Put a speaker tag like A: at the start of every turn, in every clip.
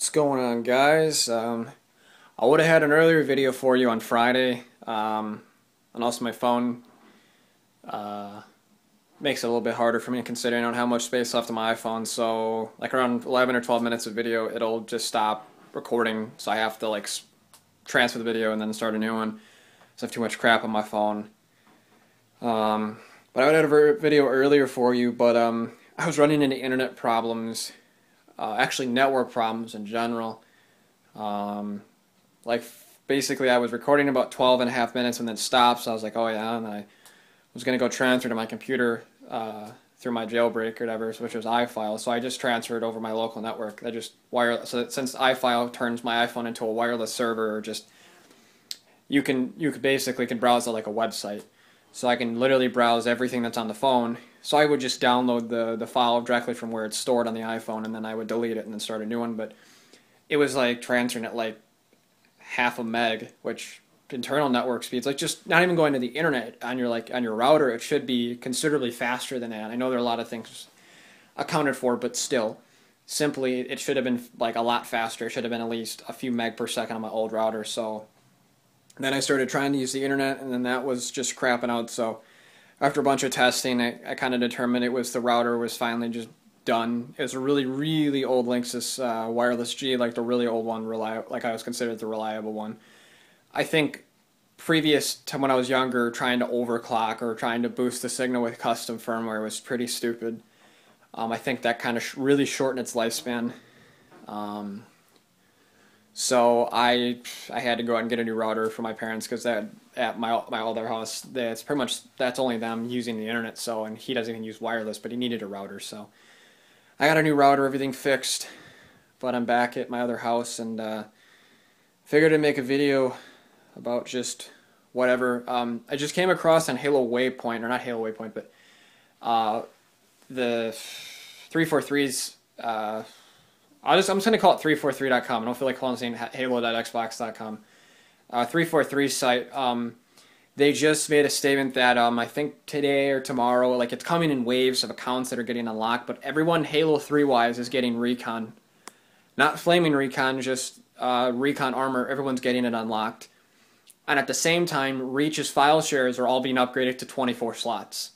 A: What's going on, guys? I would have had an earlier video for you on Friday, and also my phone uh, makes it a little bit harder for me considering on how much space left on my iPhone. So, like around 11 or 12 minutes of video, it'll just stop recording. So I have to transfer the video and then start a new one. So I have too much crap on my phone. But I would have had a video earlier for you, but I was running into internet problems. Actually network problems in general. Like basically I was recording about 12 and a half minutes and then stopped, so I was like, oh yeah, and I was going to go transfer to my computer through my jailbreak or whatever, which was iFile, so I just transferred over my local network. I just wireless, so that since iFile turns my iPhone into a wireless server, or just you can basically browse it like a website. So I can literally browse everything that's on the phone. So I would just download the file directly from where it's stored on the iPhone, and then I would delete it and then start a new one. But it was like transferring at like half a meg, which internal network speeds, like just not even going to the internet on your router, it should be considerably faster than that. I know there are a lot of things accounted for, but still, simply it should have been like a lot faster. It should have been at least a few meg per second on my old router. So then I started trying to use the internet, and then that was just crapping out. So after a bunch of testing, I kind of determined it was the router was finally just done. It was a really, really old Linksys Wireless G, like the really old one, like I was considered the reliable one. I think previous to when I was younger, trying to overclock or trying to boost the signal with custom firmware was pretty stupid. I think that kind of really shortened its lifespan. So I had to go out and get a new router for my parents, because at my older house, that's only them using the internet. So, and he doesn't even use wireless, but he needed a router. So I got a new router, everything fixed. But I'm back at my other house, and figured I'd make a video about just whatever. I just came across on Halo Waypoint, or not Halo Waypoint, but the 343's. I'm just going to call it 343.com. I don't feel like saying halo.xbox.com. 343 site. They just made a statement that I think today or tomorrow, like it's coming in waves of accounts that are getting unlocked, but everyone Halo 3 wise is getting Recon. Not Flaming Recon, just Recon Armor. Everyone's getting it unlocked. And at the same time, Reach's file shares are all being upgraded to 24 slots.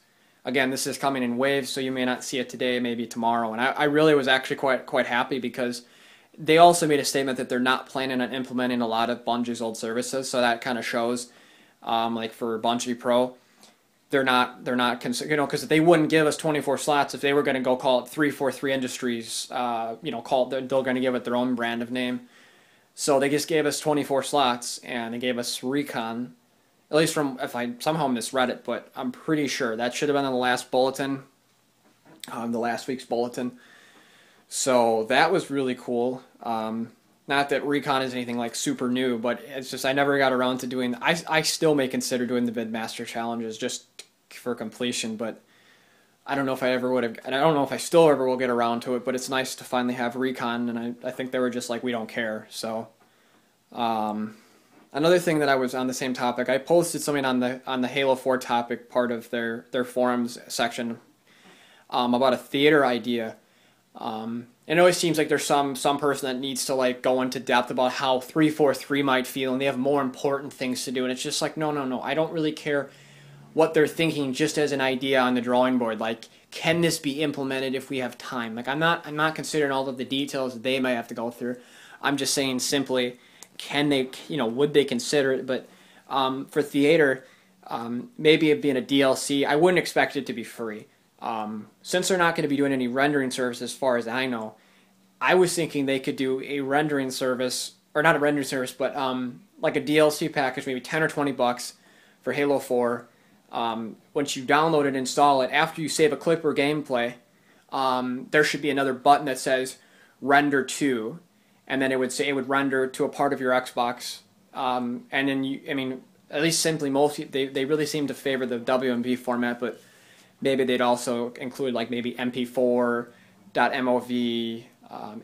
A: Again, this is coming in waves, so you may not see it today, maybe tomorrow. And I really was actually quite happy, because they also made a statement that they're not planning on implementing a lot of Bungie's old services. So that kind of shows, like for Bungie Pro, they're not because they wouldn't give us 24 slots if they were going to go call it 343 Industries. They're going to give it their own brand of name. So they just gave us 24 slots, and they gave us Recon. At least from, if I somehow misread it, but I'm pretty sure that should have been in the last bulletin, the last week's bulletin. So that was really cool. Not that Recon is anything like super new, but it's just I never got around to doing. I still may consider doing the Vidmaster challenges just for completion, but I don't know if I ever would have, and I don't know if I still ever will get around to it. But it's nice to finally have Recon, and I think they were just like, we don't care. So. Another thing that I was on the same topic, I posted something on the Halo 4 topic part of their forums section about a theater idea. It always seems like there's some person that needs to like go into depth about how 343 might feel, and they have more important things to do. And it's just like, no. I don't really care what they're thinking, just as an idea on the drawing board. Like, can this be implemented if we have time? Like, I'm not considering all of the details that they might have to go through. I'm just saying simply, can they, would they consider it? But for theater, maybe it being a DLC, I wouldn't expect it to be free. Since they're not going to be doing any rendering service as far as I know, I was thinking they could do a rendering service, or not a rendering service, but like a DLC package, maybe 10 or 20 bucks for Halo 4. Once you download it and install it, after you save a clip or gameplay, there should be another button that says render to. And then it would render to a part of your Xbox, and then at least simply they really seem to favor the WMV format, but maybe they'd also include like maybe MP4, .mov,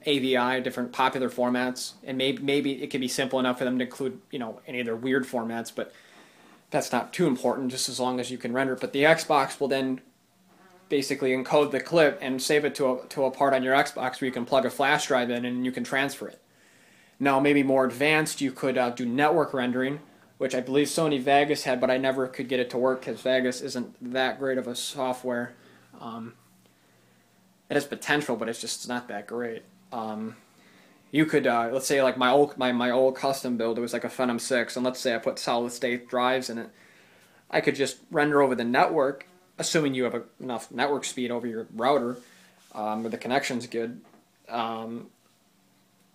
A: AVI, different popular formats, and maybe it could be simple enough for them to include any of their weird formats, but that's not too important, just as long as you can render it. But the Xbox will then basically encode the clip and save it to a part on your Xbox where you can plug a flash drive in and you can transfer it. Now, maybe more advanced, you could do network rendering, which I believe Sony Vegas had, but I never could get it to work because Vegas isn't that great of a software. It has potential, but it's not that great. You could, let's say, like my old custom build, it was like a Phenom 6, and let's say I put solid state drives in it. I could just render over the network, assuming you have enough network speed over your router, where the connection's good.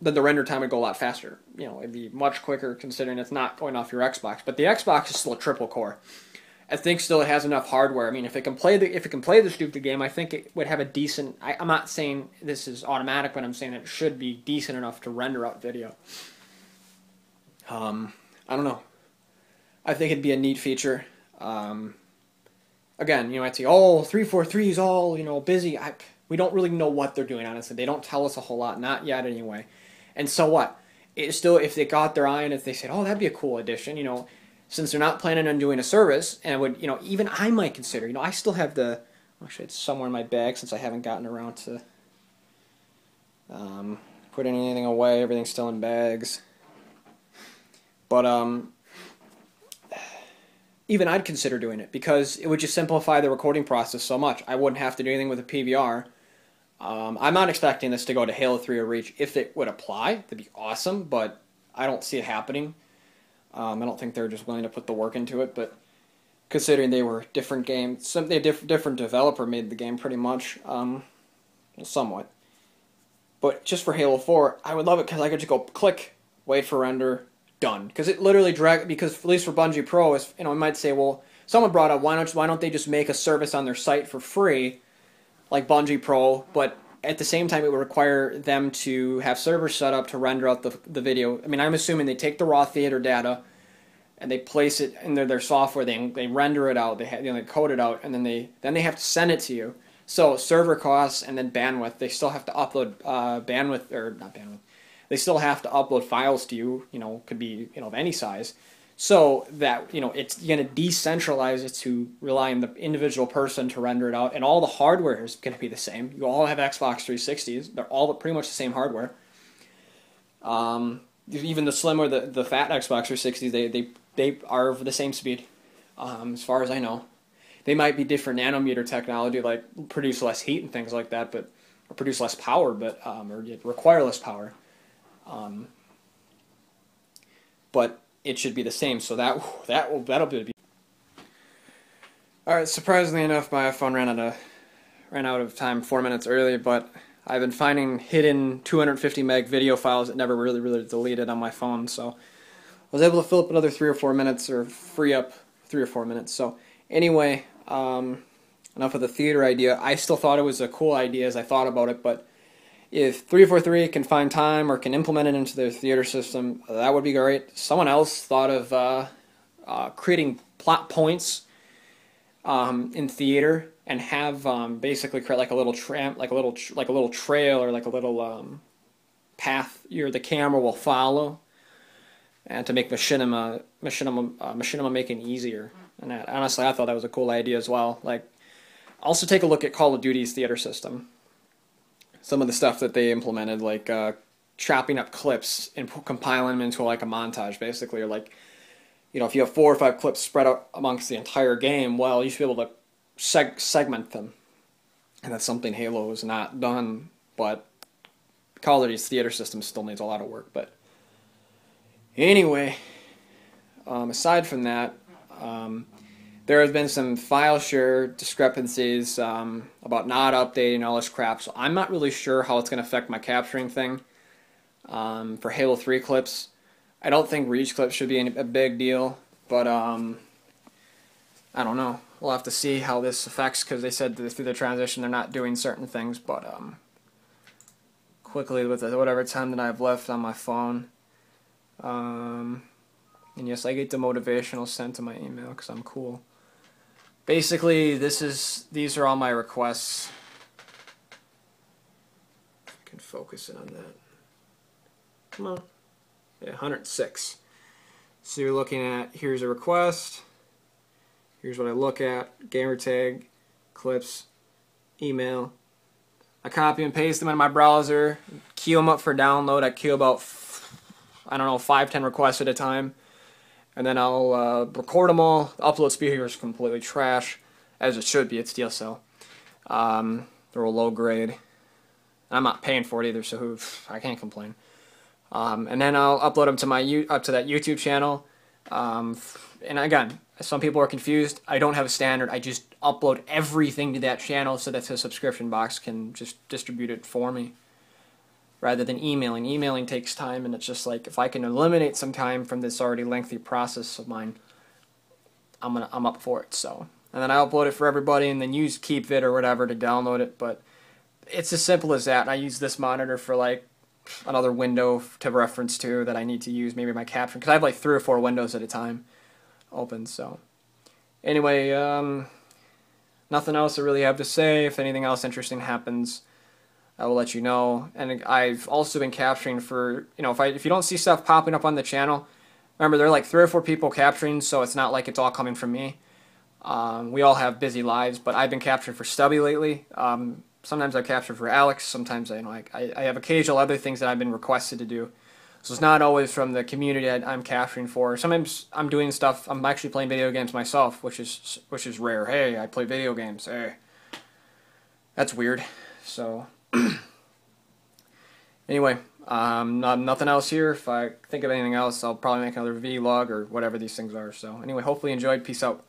A: Then the render time would go a lot faster. You know, it'd be much quicker considering it's not going off your Xbox. But the Xbox is still a triple core. I think still it has enough hardware. I mean, if it can play the stupid game, I think it would have a decent. I'm not saying this is automatic, but I'm saying it should be decent enough to render out video. I don't know. I think it'd be a neat feature. Again, you know, I'd say, oh, 343 is all, you know, busy. We don't really know what they're doing, honestly. They don't tell us a whole lot, not yet anyway. And so what? It's still, if they got their eye and if they said, oh, that'd be a cool addition, you know, since they're not planning on doing a service, and would, you know, even I might consider, you know, I still have actually it's somewhere in my bag since I haven't gotten around to putting anything away. Everything's still in bags. But even I'd consider doing it because it would just simplify the recording process so much. I wouldn't have to do anything with a PVR. I'm not expecting this to go to Halo 3 or Reach. If it would apply, that'd be awesome, but I don't see it happening. I don't think they're just willing to put the work into it, but considering they were different games, different developer made the game pretty much, somewhat. But just for Halo 4, I would love it because I could just go click, wait for render, done. Because it literally because at least for Bungie Pro, is, you know, I might say, well, someone brought up, why don't they just make a service on their site for free, like Bungie Pro, but at the same time it would require them to have servers set up to render out the video. I mean, I'm assuming they take the raw theater data and they place it in their software, they render it out, they code it out, and then they have to send it to you. So server costs and then bandwidth, they still have to upload they still have to upload files to you, you know, could be, you know, of any size. So that, you know, it's going to decentralize it to rely on the individual person to render it out, and all the hardware is going to be the same. You all have Xbox 360s; they're all pretty much the same hardware. Even the slim or the fat Xbox 360s, they are of the same speed, as far as I know. They might be different nanometer technology, like produce less heat and things like that, or produce less power, but or require less power. But it should be the same, so that'll be. All right. Surprisingly enough, my iPhone ran out of time 4 minutes early, but I've been finding hidden 250 meg video files that never really deleted on my phone, so I was able to fill up another 3 or 4 minutes, or free up 3 or 4 minutes. So anyway, enough of the theater idea. I still thought it was a cool idea as I thought about it, but if 343 can find time or can implement it into their theater system, that would be great. Someone else thought of creating plot points in theater and have basically create like a little like a little trail, or like a little path the camera will follow, and to make machinima making easier. And honestly, I thought that was a cool idea as well. Like, also take a look at Call of Duty's theater system. Some of the stuff that they implemented, like chopping up clips and compiling them into like a montage, basically, or like, you know, if you have 4 or 5 clips spread out amongst the entire game, well, you should be able to segment them, and that's something Halo has not done. But Call of Duty's theater system still needs a lot of work. But anyway, aside from that, there has been some file share discrepancies about not updating all this crap, so I'm not really sure how it's going to affect my capturing thing for Halo 3 clips. I don't think Reach clips should be a big deal, but I don't know. We'll have to see how this affects, because they said that through the transition they're not doing certain things. But quickly, with whatever time that I have left on my phone, and yes, I get the motivational sent to my email because I'm cool. Basically, these are all my requests. I can focus in on that. Come on. Yeah, 106. So you're looking at, here's a request. Here's what I look at. Gamer tag, clips, email. I copy and paste them in my browser, queue them up for download. I queue about I don't know, 5, 10 requests at a time. And then I'll record them all. The upload speed here is completely trash, as it should be. It's DSL. They're a low grade. I'm not paying for it either, so I can't complain. And then I'll upload them to up to that YouTube channel. And again, some people are confused. I don't have a standard. I just upload everything to that channel so that the subscription box can just distribute it for me, rather than emailing. Emailing takes time, and it's just like, if I can eliminate some time from this already lengthy process of mine, I'm up for it. So, and then I upload it for everybody, and then use KeepVid or whatever to download it. But it's as simple as that. And I use this monitor for like another window to reference to that I need to use, maybe my caption, because I have like 3 or 4 windows at a time open. So anyway, nothing else I really have to say. If anything else interesting happens, I will let you know. And I've also been capturing for, if you don't see stuff popping up on the channel, remember, there are like 3 or 4 people capturing, so it's not like it's all coming from me. We all have busy lives, but I've been capturing for Stubby lately. Sometimes I capture for Alex. Sometimes I have occasional other things that I've been requested to do. So it's not always from the community that I'm capturing for. Sometimes I'm doing stuff. I'm actually playing video games myself, which is rare. Hey, I play video games. Hey, that's weird. So anyway, nothing else here. If I think of anything else, I'll probably make another vlog or whatever these things are. So anyway, hopefully you enjoyed. Peace out.